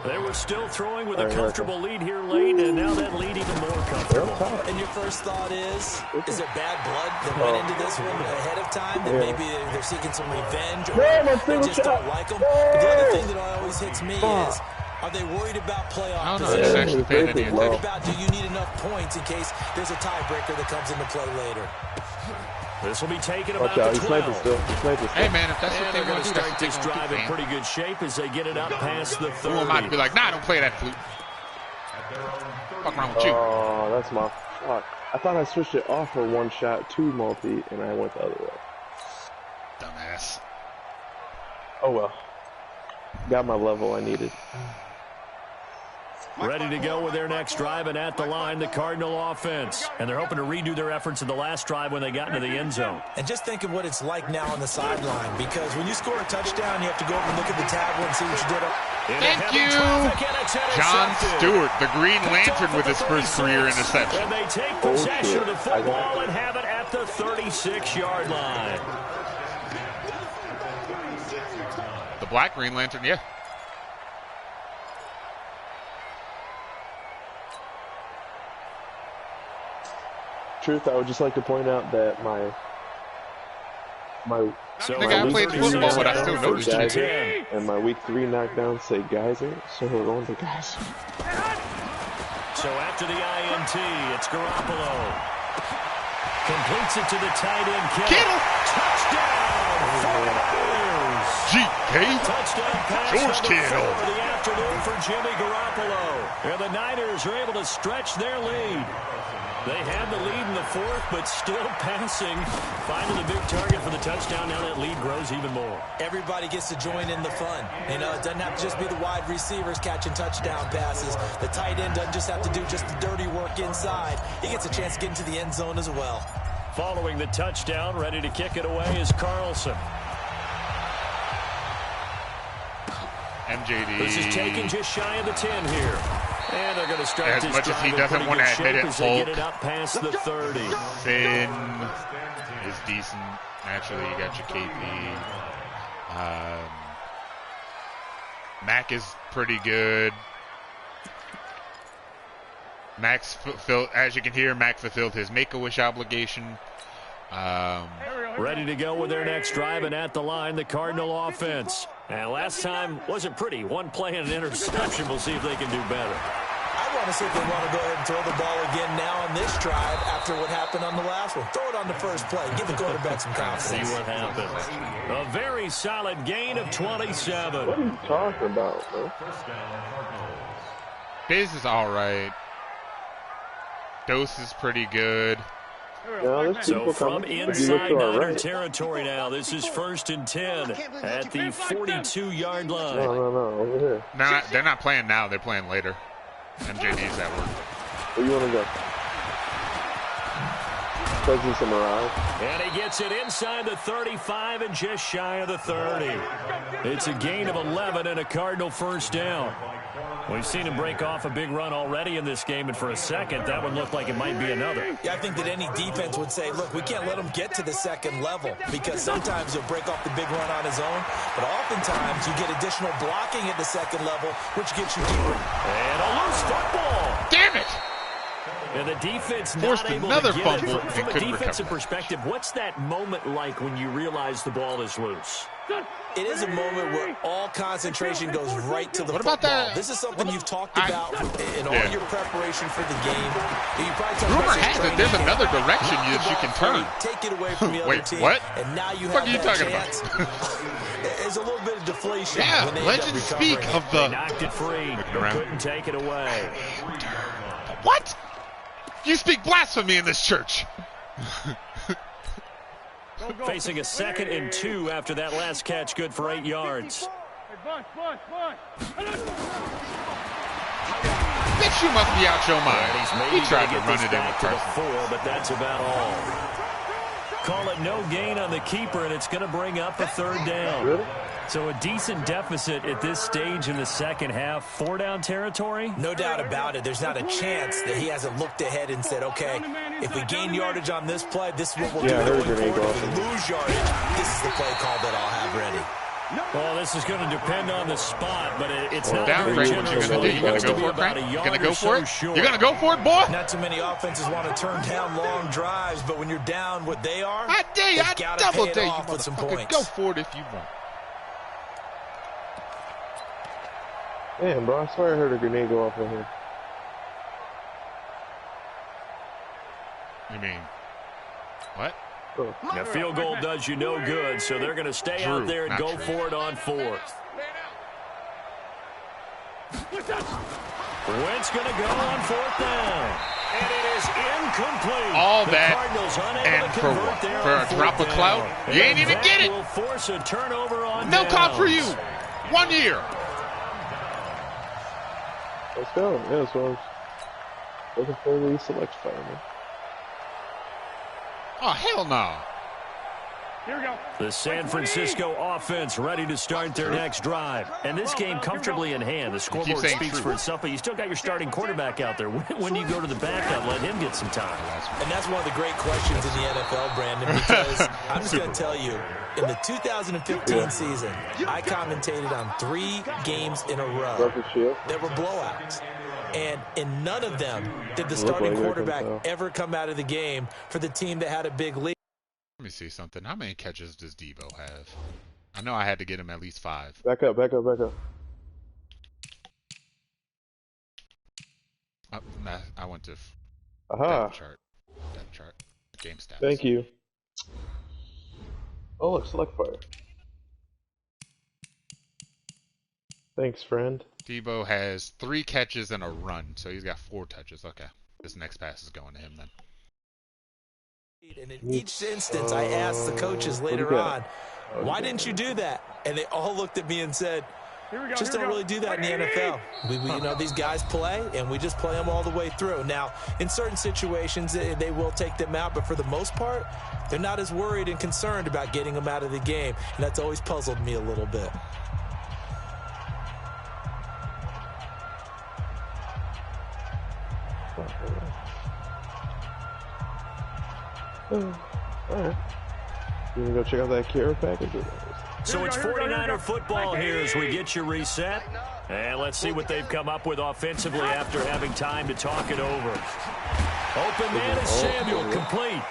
They were still throwing with a comfortable lead here late, and now that lead even more comfortable. And your first thought is there bad blood that went into this one ahead of time? That maybe they're seeking some revenge, or they just don't like them? But the other thing that always hits me is, are they worried about playoff position? Worried about, do you need enough points in case there's a tiebreaker that comes into play later? This will be taken about the 12. Hey, man, if that's what they they're going want to to do, start this drive in pretty good shape as they get it up past the 30. Who am I to be like, nah, don't play that flute. Fuck around with you. Oh, that's my fuck. I thought I switched it off for one shot to multi, and I went the other way. Dumbass. Oh well. Got my level I needed. Ready to go with their next drive, and at the line, the Cardinal offense. And they're hoping to redo their efforts in the last drive when they got into the end zone. And just think of what it's like now on the sideline, because when you score a touchdown, you have to go up and look at the tablet and see what you did. Thank you, John Stewart, the Green Lantern with his first career interception. And they take possession of the football and have it at the 36-yard line. The Black Green Lantern, yeah. Truth, I would just like to point out that my I played football, but I still noticed it. And my week 3 knockdown say Geyser, so we're going to Geyser. So after the INT, it's Garoppolo. Completes it to the tight end. Kittle. Touchdown. GK. Touchdown pass George Kittle. for the afternoon for Jimmy Garoppolo. And the Niners are able to stretch their lead. They had the lead in the 4th, but still passing. Finding the big target for the touchdown. Now that lead grows even more. Everybody gets to join in the fun. You know, it doesn't have to just be the wide receivers catching touchdown passes. The tight end doesn't just have to do just the dirty work inside. He gets a chance to get into the end zone as well. Following the touchdown, ready to kick it away is Carlson. MJD. This is taken just shy of the 10 here. And they're going to start as this much as he drive doesn't want to admit it, as they get it up past the 30. Finn is decent. Naturally, you got your KP. Mac is pretty good. Max fulfilled, as you can hear, Mac fulfilled his Make-A-Wish obligation. Ready to go with their next drive, and at the line, the Cardinal offense. And last time wasn't pretty. One play and an interception. We'll see if they can do better. I want to see if they want to go ahead and throw the ball again now on this drive after what happened on the last one. Throw it on the first play. Give the quarterback some confidence. See what happens. A very solid gain of 27. What are you talking about, bro? Biz is all right. Dose is pretty good. So from inside Niner territory now, this is 1st and 10 at the 42-yard line. No, over here. No, they're not playing now. They're playing later. MJD's at work. Where you want to go? Presence and Mirage. And he gets it inside the 35 and just shy of the 30. It's a gain of 11 and a Cardinal first down. We've seen him break off a big run already in this game, and for a second, that one looked like it might be another. Yeah, I think that any defense would say, look, we can't let him get to the second level, because sometimes he'll break off the big run on his own, but oftentimes you get additional blocking at the second level, which gets you deeper. And a loose football. Damn it! And the defense forced not able another to get fumble it. From a couldn't defensive recover. perspective, what's that moment like when you realize the ball is loose? It is a moment where all concentration goes right to the What football. about that? This is something you've talked about in all your preparation for the game. You probably talked Rumor about has it there's another direction you can turn. Take it away from the other Wait, team. what? And now you What have are you that talking chance. There's a little bit of deflation. Yeah, when they end up legends recovering speak it. of the... Knocked it free, but couldn't take it away. What? You speak blasphemy in this church. Facing a 2nd and 2 after that last catch, good for 8 yards. Bitch, you must be out your mind. He tried to run it in with to the Carson. 4, but that's about all. call it no gain on the keeper, and it's going to bring up a third down. Really? So a decent deficit at this stage in the second half. 4-down territory? No doubt about it. There's not a chance that he hasn't looked ahead and said, okay, if we gain yardage on this play, this is what we'll do going forward. If we lose yardage, this is the play call that I'll have ready. Well, this is going to depend on the spot, but it's not down very range. What you gonna do? You gonna go for it, Frank? You gonna go for it? You gonna go for it, boy? Not too many offenses want to turn down long drives, but when you're down what they are, I dare you. I double dare you, with some motherfucker. points. Go for it if you want. Damn, bro, I swear I heard a grenade go off in here. You mean what? Oh. A field goal does you no good, so they're going to stay out there and go for it on fourth. Wentz going to go on fourth down. And it is incomplete. All the that, Cardinals and for what? For a drop of clout? You ain't even get it. Will force a turnover on No downs. clout for you. 1 year. Let's go. Yeah, so I was looking for the select fire, man. Oh, hell no. Here we go. The San Francisco offense ready to start their next drive. And this game comfortably in hand. The scoreboard speaks for itself, but you still got your starting quarterback out there. When do you go to the backup, let him get some time? And that's one of the great questions in the NFL, Brandon, because I'm just going to tell you, in the 2015 season, I commentated on 3 games in a row that were blowouts. And in none of them did the starting quarterback ever come out of the game for the team that had a big lead. Let me see something. How many catches does Debo have? I know I had to get him at least 5. Back up, back up, back up. I went to Aha. depth chart, game stats. Thank you. Oh, look, select fire. Thanks, friend. Debo has 3 catches and a run, so he's got 4 touches. Okay, this next pass is going to him then. And in each instance, I asked the coaches later on, why didn't you do that? And they all looked at me and said, just don't really do that in the NFL. We, you know, these guys play, and we just play them all the way through. Now, in certain situations, they will take them out, but for the most part, they're not as worried and concerned about getting them out of the game, and that's always puzzled me a little bit. Alright. You wanna go check out that care package? So it's 49er football here as we get you reset. And let's see what they've come up with offensively after having time to talk it over. Open man is Samuel, complete.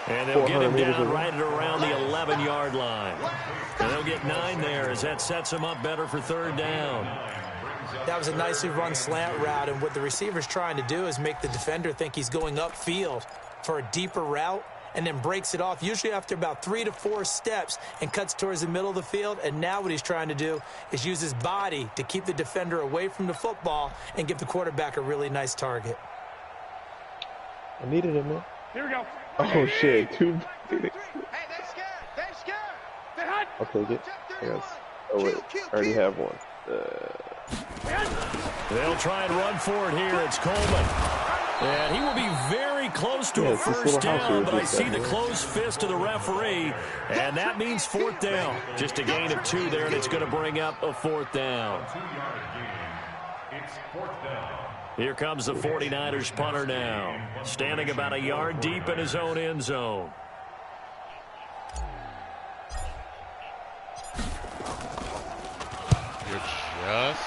And they'll get him down right at around the 11-yard line. And they'll get 9 there as that sets him up better for third down. That was a nicely run slant route, and what the receiver's trying to do is make the defender think he's going upfield for a deeper route, and then breaks it off, usually after about 3 to 4 steps, and cuts towards the middle of the field. And now what he's trying to do is use his body to keep the defender away from the football and give the quarterback a really nice target. I needed him, man. Here we go. Oh, shit. 2. Hey, they scared. They scared. They hot. I'll take it. I got. Oh, wait. I already have one. They'll try and run for it here. It's Coleman. And he will be very close to a first down, but I see the closed fist of the referee, and that means fourth down. Just a gain of 2 there, and it's going to bring up a fourth down. It's 4th down. Here comes the 49ers punter now, standing about a yard deep in his own end zone. You're just...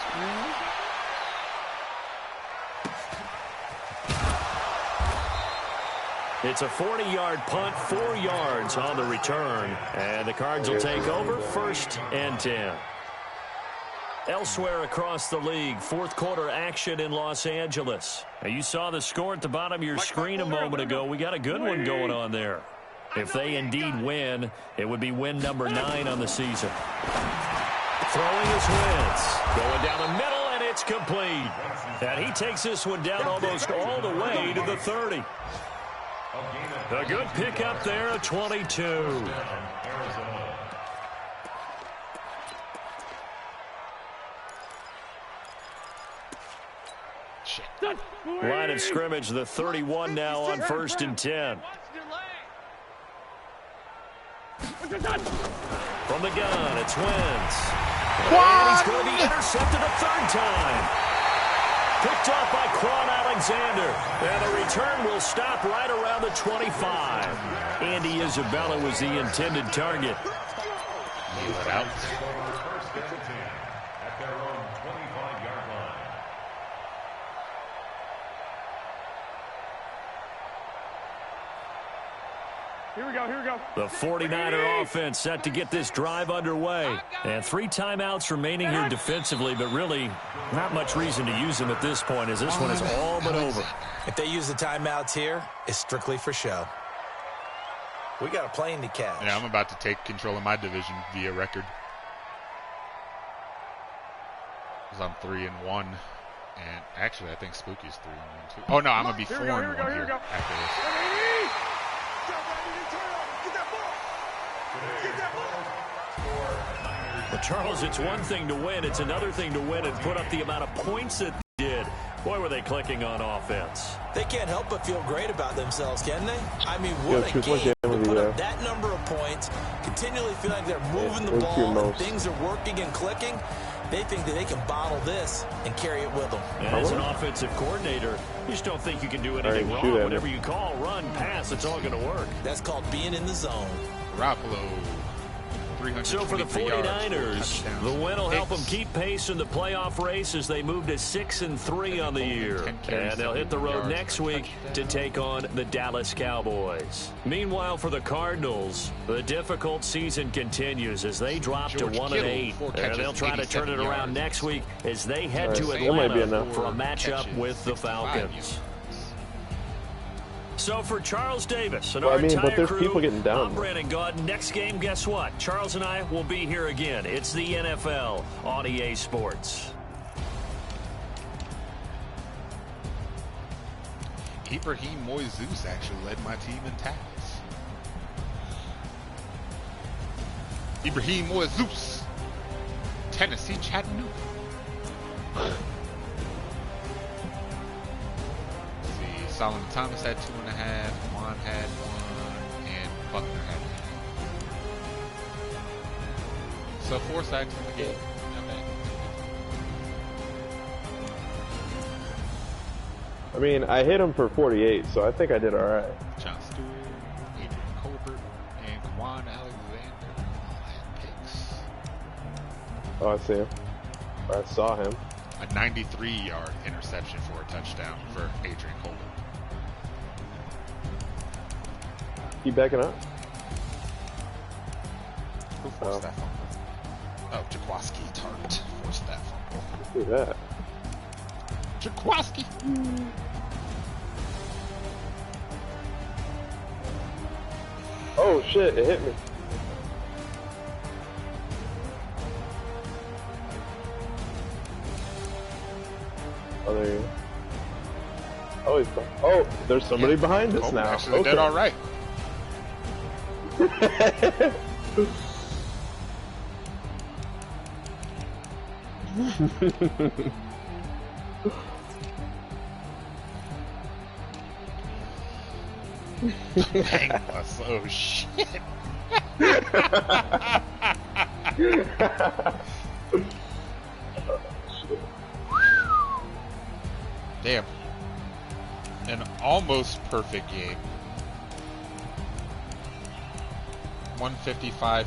It's a 40-yard punt, 4 yards on the return, and the Cards will take over 1st and 10. Elsewhere across the league, fourth quarter action in Los Angeles. Now, you saw the score at the bottom of your screen a moment ago. We got a good one going on there. If they indeed win, it would be win number 9 on the season. Throwing his Wentz, going down the middle, and it's complete. And he takes this one down almost all the way to the 30. A good pickup there at 22. Line of scrimmage, the 31 now on 1st and 10. From the gun, it's Wentz. And he's going to be intercepted a third time. Picked off by Quan Alexander. And the return will stop right around the 25. Andy Isabella was the intended target. Kneel it out. At their own 25-yard line. Here we go, here we go. The 49er offense set to get this drive underway. And 3 timeouts remaining here defensively, but really not much reason to use them at this point as this one is all but over. If they use the timeouts here, it's strictly for show. We got a plane to catch. Yeah, I'm about to take control of my division via record. Because I'm 3-1. And actually, I think Spooky's 3-1 too. Oh, no, I'm going to be 4-1 here after this. But Charles, it's one thing to win. It's another thing to win and put up the amount of points that they did. Boy, were they clicking on offense. They can't help but feel great about themselves, can they? I mean, what a game to put up that number of points, continually feel like they're moving the ball and things are working and clicking. They think that they can bottle this and carry it with them. And as an offensive coordinator, you just don't think you can do anything wrong. Whatever you call, run, pass, it's all going to work. That's called being in the zone. Garoppolo. So for the 49ers, the win will help them keep pace in the playoff race as they move to 6-3 on the year. And they'll hit the road next week to take on the Dallas Cowboys. Meanwhile, for the Cardinals, the difficult season continues as they drop to 1-8. And they'll try to turn it around next week as they head to Atlanta for a matchup with the Falcons. So for Charles Davis and our entire crew, people getting down. I'm Brandon Gaudin. Next game, guess what? Charles and I will be here again. It's the NFL on EA Sports. Ibrahim Moises actually led my team in tackles. Ibrahim Moises, Tennessee, Chattanooga. Solomon Thomas had 2.5, Juan had 1, and Buckner had 1. So 4 sacks in the game. Not bad. I mean, I hit him for 48, so I think I did all right. John Stewart, Adrian Colbert, and Quan Alexander all had picks. Oh, I see him. I saw him. A 93-yard interception for a touchdown for Adrian Colbert. Keep backing up. Who forced that fumble? Oh, Jaquaski Tart forced that fumble. Look at that. Jaquaski! Oh shit, it hit me. Oh, there you go. Oh, there's somebody behind us now. Actually, did all right. Dang us. Oh shit. Damn. An almost perfect game. 155.2.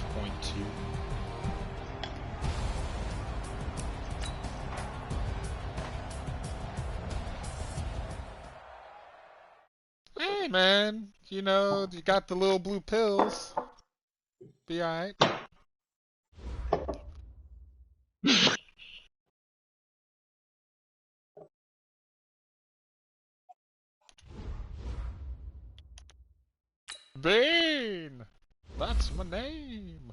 Hey man, you know, you got the little blue pills. Be alright. Bane! That's my name.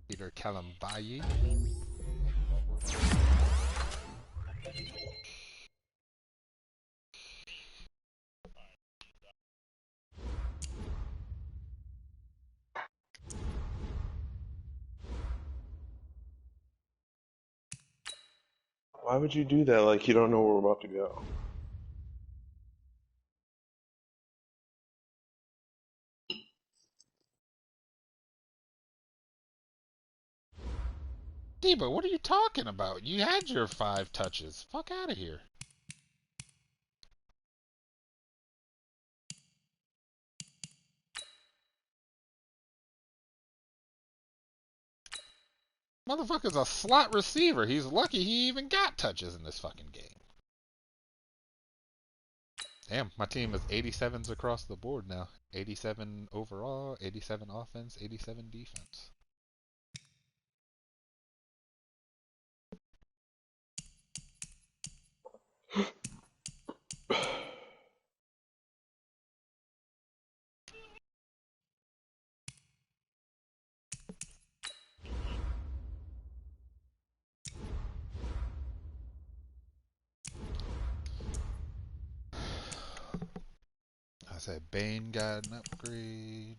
Peter Kalambayi. Why would you do that like you don't know where we're about to go? Debo, what are you talking about? You had your 5 touches. Fuck out of here. Motherfucker's a slot receiver. He's lucky he even got touches in this fucking game. Damn, my team is 87s across the board now. 87 overall, 87 offense, 87 defense. I said Bane got an upgrade.